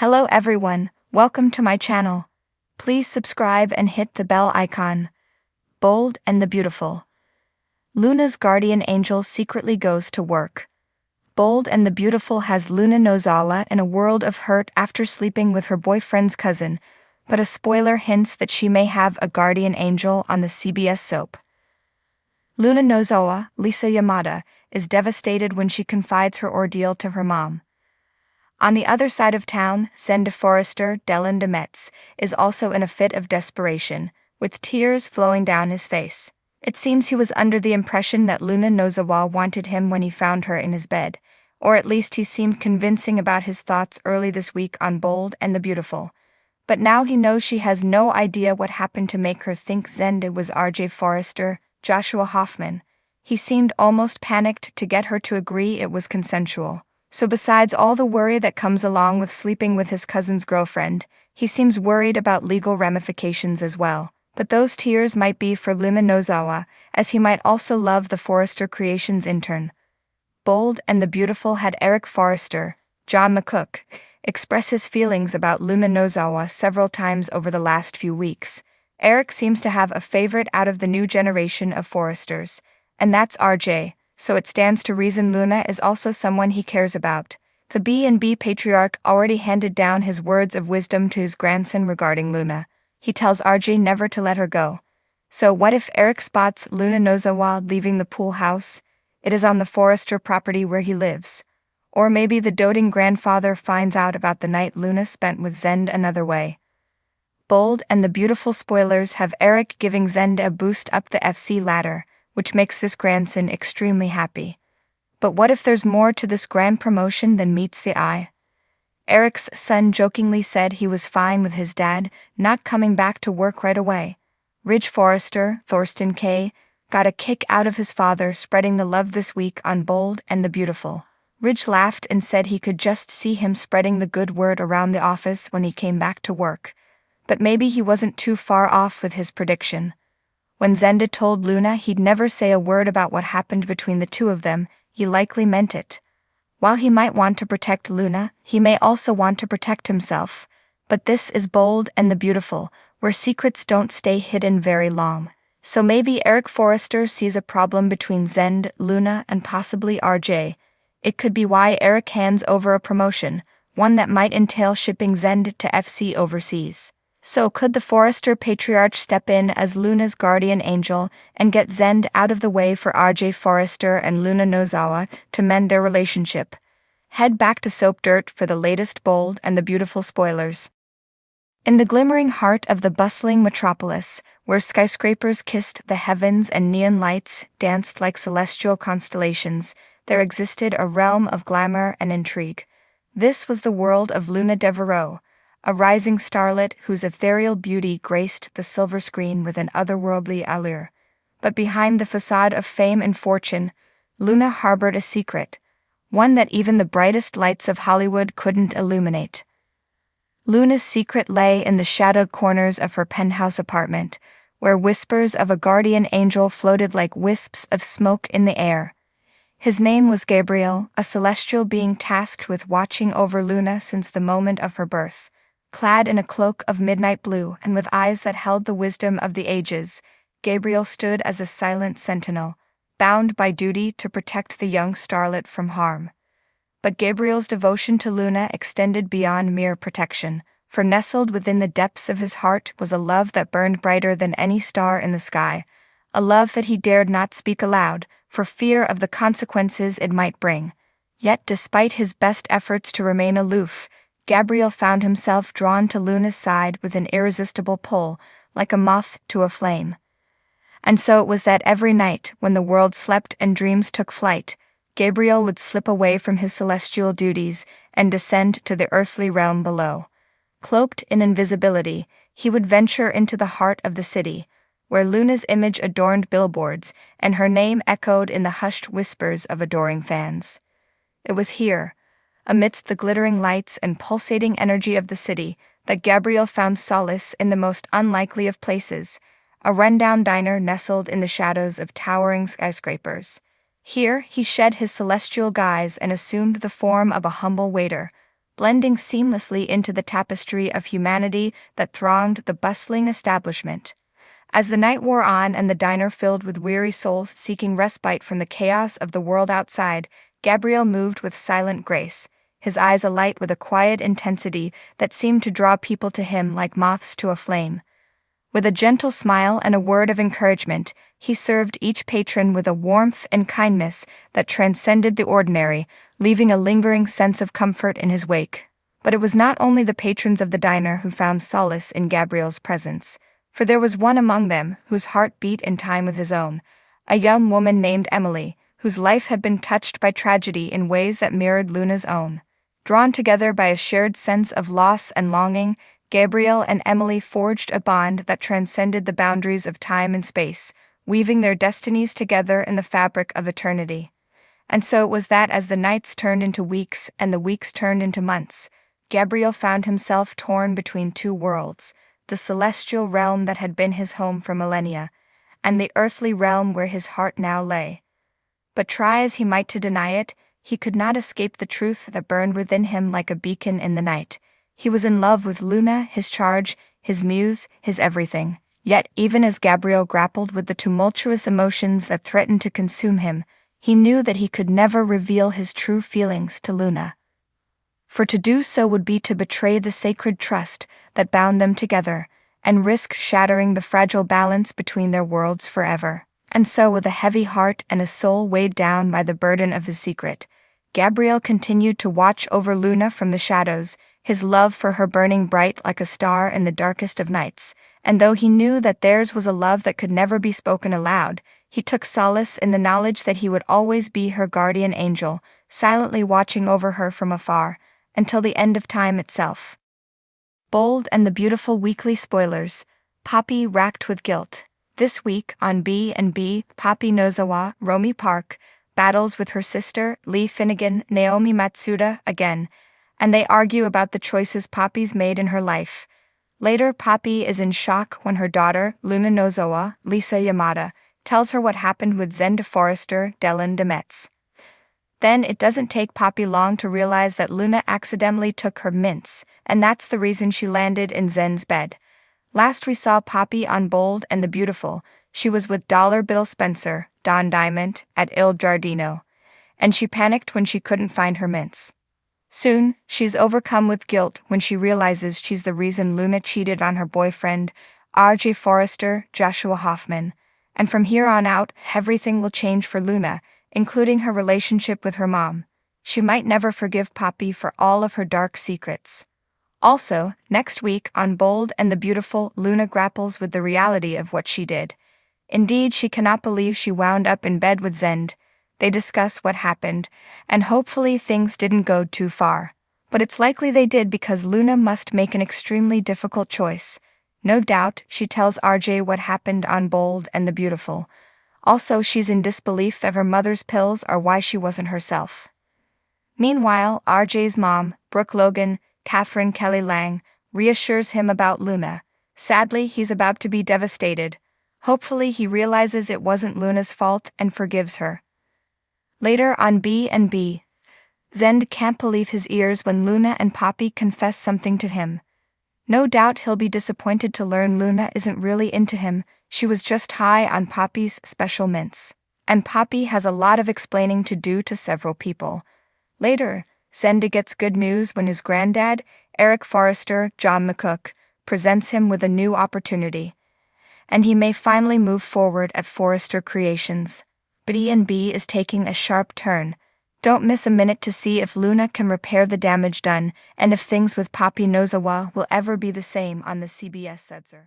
Hello everyone, welcome to my channel. Please subscribe and hit the bell icon. Bold and the Beautiful. Luna's guardian angel secretly goes to work. Bold and the Beautiful has Luna Nozawa in a world of hurt after sleeping with her boyfriend's cousin, but a spoiler hints that she may have a guardian angel on the CBS soap. Luna Nozawa, Lisa Yamada, is devastated when she confides her ordeal to her mom. On the other side of town, Zen DeForester, Dylan DeMetz, is also in a fit of desperation, with tears flowing down his face. It seems he was under the impression that Luna Nozawa wanted him when he found her in his bed, or at least he seemed convincing about his thoughts early this week on Bold and the Beautiful. But now he knows she has no idea what happened to make her think Zenda was RJ Forrester, Joshua Hoffman. He seemed almost panicked to get her to agree it was consensual. So besides all the worry that comes along with sleeping with his cousin's girlfriend, he seems worried about legal ramifications as well. But those tears might be for Luna Nozawa, as he might also love the Forrester Creations intern. Bold and the Beautiful had Eric Forrester, John McCook, express his feelings about Luna Nozawa several times over the last few weeks. Eric seems to have a favorite out of the new generation of Forresters, and that's RJ. So it stands to reason Luna is also someone he cares about. The B&B patriarch already handed down his words of wisdom to his grandson regarding Luna. He tells RJ never to let her go. So what if Eric spots Luna Nozawa leaving the pool house? It is on the Forrester property where he lives. Or maybe the doting grandfather finds out about the night Luna spent with Zend another way. Bold and the Beautiful spoilers have Eric giving Zend a boost up the FC ladder, which makes this grandson extremely happy. But what if there's more to this grand promotion than meets the eye? Eric's son jokingly said he was fine with his dad not coming back to work right away. Ridge Forrester, Thorsten K., got a kick out of his father spreading the love this week on Bold and the Beautiful. Ridge laughed and said he could just see him spreading the good word around the office when he came back to work. But maybe he wasn't too far off with his prediction. When Zenda told Luna he'd never say a word about what happened between the two of them, he likely meant it. While he might want to protect Luna, he may also want to protect himself. But this is Bold and the Beautiful, where secrets don't stay hidden very long. So maybe Eric Forrester sees a problem between Zend, Luna, and possibly RJ. It could be why Eric hands over a promotion, one that might entail shipping Zend to FC overseas. So could the Forrester patriarch step in as Luna's guardian angel and get Zend out of the way for RJ Forrester and Luna Nozawa to mend their relationship? Head back to Soap Dirt for the latest Bold and the Beautiful spoilers. In the glimmering heart of the bustling metropolis, where skyscrapers kissed the heavens and neon lights danced like celestial constellations, there existed a realm of glamour and intrigue. This was the world of Luna Devereaux, a rising starlet whose ethereal beauty graced the silver screen with an otherworldly allure. But behind the facade of fame and fortune, Luna harbored a secret, one that even the brightest lights of Hollywood couldn't illuminate. Luna's secret lay in the shadowed corners of her penthouse apartment, where whispers of a guardian angel floated like wisps of smoke in the air. His name was Gabriel, a celestial being tasked with watching over Luna since the moment of her birth. Clad in a cloak of midnight blue and with eyes that held the wisdom of the ages, Gabriel stood as a silent sentinel, bound by duty to protect the young starlet from harm. But Gabriel's devotion to Luna extended beyond mere protection, for nestled within the depths of his heart was a love that burned brighter than any star in the sky, a love that he dared not speak aloud, for fear of the consequences it might bring. Yet despite his best efforts to remain aloof, Gabriel found himself drawn to Luna's side with an irresistible pull, like a moth to a flame. And so it was that every night, when the world slept and dreams took flight, Gabriel would slip away from his celestial duties and descend to the earthly realm below. Cloaked in invisibility, he would venture into the heart of the city, where Luna's image adorned billboards and her name echoed in the hushed whispers of adoring fans. It was here, amidst the glittering lights and pulsating energy of the city, that Gabriel found solace in the most unlikely of places, a rundown diner nestled in the shadows of towering skyscrapers. Here he shed his celestial guise and assumed the form of a humble waiter, blending seamlessly into the tapestry of humanity that thronged the bustling establishment. As the night wore on and the diner filled with weary souls seeking respite from the chaos of the world outside, Gabriel moved with silent grace, his eyes alight with a quiet intensity that seemed to draw people to him like moths to a flame. With a gentle smile and a word of encouragement, he served each patron with a warmth and kindness that transcended the ordinary, leaving a lingering sense of comfort in his wake. But it was not only the patrons of the diner who found solace in Gabriel's presence, for there was one among them whose heart beat in time with his own, a young woman named Emily, whose life had been touched by tragedy in ways that mirrored Luna's own. Drawn together by a shared sense of loss and longing, Gabriel and Emily forged a bond that transcended the boundaries of time and space, weaving their destinies together in the fabric of eternity. And so it was that as the nights turned into weeks and the weeks turned into months, Gabriel found himself torn between two worlds, the celestial realm that had been his home for millennia, and the earthly realm where his heart now lay. But try as he might to deny it, he could not escape the truth that burned within him like a beacon in the night. He was in love with Luna, his charge, his muse, his everything. Yet, even as Gabriel grappled with the tumultuous emotions that threatened to consume him, he knew that he could never reveal his true feelings to Luna. For to do so would be to betray the sacred trust that bound them together, and risk shattering the fragile balance between their worlds forever. And so, with a heavy heart and a soul weighed down by the burden of his secret, Gabriel continued to watch over Luna from the shadows, his love for her burning bright like a star in the darkest of nights. And though he knew that theirs was a love that could never be spoken aloud, he took solace in the knowledge that he would always be her guardian angel, silently watching over her from afar, until the end of time itself. Bold and the Beautiful weekly spoilers. Poppy racked with guilt. This week on B&B, Poppy Nozawa, Romy Park, battles with her sister, Lee Finnegan, Naomi Matsuda, again, and they argue about the choices Poppy's made in her life. Later, Poppy is in shock when her daughter, Luna Nozawa, Lisa Yamada, tells her what happened with Zen DeForester, Dylan Demetz. Then it doesn't take Poppy long to realize that Luna accidentally took her mints, and that's the reason she landed in Zen's bed. Last we saw Poppy on Bold and the Beautiful, she was with Dollar Bill Spencer, Don Diamond, at Il Giardino, and she panicked when she couldn't find her mints. Soon, she's overcome with guilt when she realizes she's the reason Luna cheated on her boyfriend, R.J. Forrester, Joshua Hoffman, and from here on out, everything will change for Luna, including her relationship with her mom. She might never forgive Poppy for all of her dark secrets. Also, next week on Bold and the Beautiful, Luna grapples with the reality of what she did. Indeed, she cannot believe she wound up in bed with Zend. They discuss what happened, and hopefully things didn't go too far. But it's likely they did because Luna must make an extremely difficult choice. No doubt, she tells RJ what happened on Bold and the Beautiful. Also, she's in disbelief that her mother's pills are why she wasn't herself. Meanwhile, RJ's mom, Brooke Logan, Catherine Kelly Lang, reassures him about Luna. Sadly, he's about to be devastated. Hopefully he realizes it wasn't Luna's fault and forgives her. Later on B&B, Zend can't believe his ears when Luna and Poppy confess something to him. No doubt he'll be disappointed to learn Luna isn't really into him, she was just high on Poppy's special mints. And Poppy has a lot of explaining to do to several people. Later, Zend gets good news when his granddad, Eric Forrester, John McCook, presents him with a new opportunity. And he may finally move forward at Forrester Creations. But B&B is taking a sharp turn. Don't miss a minute to see if Luna can repair the damage done and if things with Poppy Nozawa will ever be the same on the CBS Setzer.